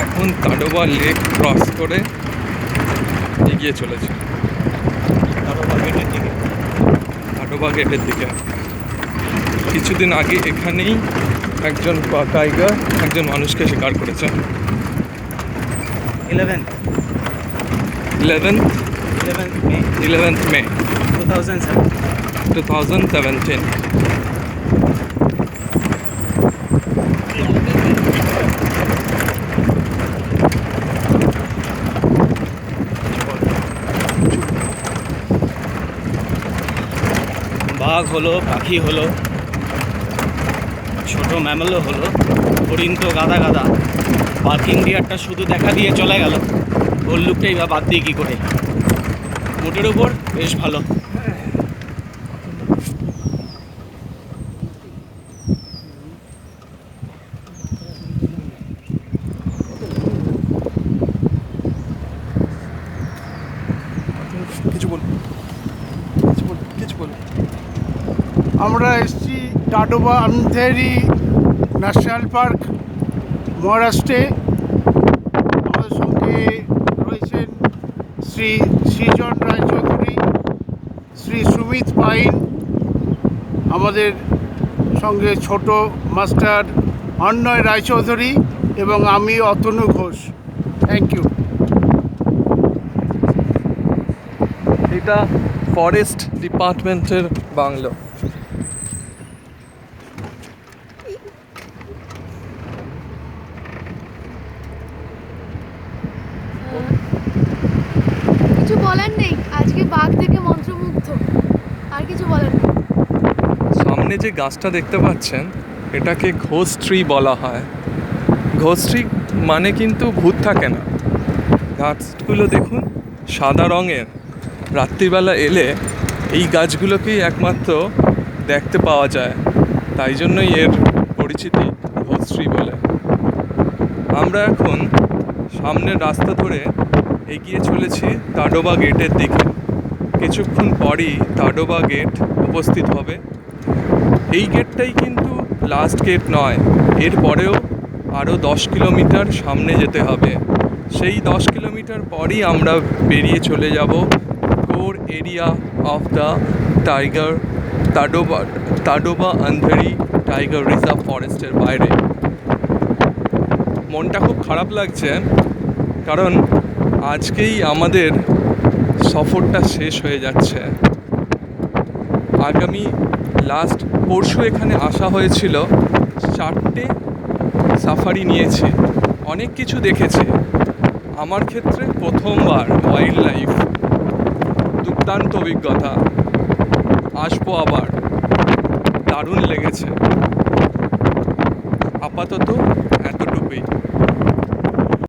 এখন Tadoba lake cross করে এগিয়ে চলেছে তাডোবা গেটের দিকে। কিছুদিন আগে এখানেই একজন টাইগার একজন মানুষকে শিকার করেছে। 11th May 2017। বাঘ হলো, পাখি হলো, ছোট ম্যামলও হলো, হরিণ তো গাদা গাদা। পার্কিং ডিয়ারটা শুধু দেখা দিয়ে চলে গেল, ওর লুকটাই বা বাদ দিয়ে কী করে। মোটের উপর বেশ ভালো। আমরা এসেছি টাডোবা আন্ধেরি ন্যাশনাল পার্ক, মহারাষ্ট্রে। আমাদের সঙ্গে রয়েছেন শ্রী সৃজন রায়চৌধুরী, শ্রী সুমিত পাইন, আমাদের সঙ্গে ছোট মাস্টার অন্নয় রায়চৌধুরী এবং আমি অতনু ঘোষ। Thank you. এটা ফরেস্ট ডিপার্টমেন্টের বাংলো। কিছু বলার নেই, আজকে বাঘ থেকে মন্ত্রমুগ্ধ, আর কিছু বলার নেই। সামনে যে গাছটা দেখতে পাচ্ছেন এটাকে ঘোষ ট্রি বলা হয়। ঘোষ ট্রি মানে কিন্তু ভূত থাকে না। গাছগুলো দেখুন সাদা রঙের, রাত্রিবেলা এলে এই গাছগুলোকেই একমাত্র দেখতে পাওয়া যায়, তাই জন্যই এর পরিচিতি ঘোষ ট্রি বলে। আমরা এখন সামনের রাস্তা ধরে এগিয়ে চলেছি তাডোবা গেটের দিকে। কিছুক্ষণ পরই তাডোবা গেট উপস্থিত হবে। এই গেটটাই কিন্তু লাস্ট গেট নয়, এর পরেও আরও 10 কিলোমিটার সামনে যেতে হবে। সেই 10 কিলোমিটার পরই আমরা বেরিয়ে চলে যাব core area of the tiger Tadoba Andheri tiger reserve ফরেস্টের বাইরে। মনটা খুব খারাপ লাগছে, কারণ আজকেই আমাদের সফরটা শেষ হয়ে যাচ্ছে। আগামী পরশু এখানে আসা হয়েছিল, 4টে সাফারি নিয়েছি, অনেক কিছু দেখেছি। আমার ক্ষেত্রে প্রথমবার ওয়াইল্ড লাইফ, দুর্দান্ত অভিজ্ঞতা। আসবো আবার, দারুণ লেগেছে। আপাতত এতটুকুই।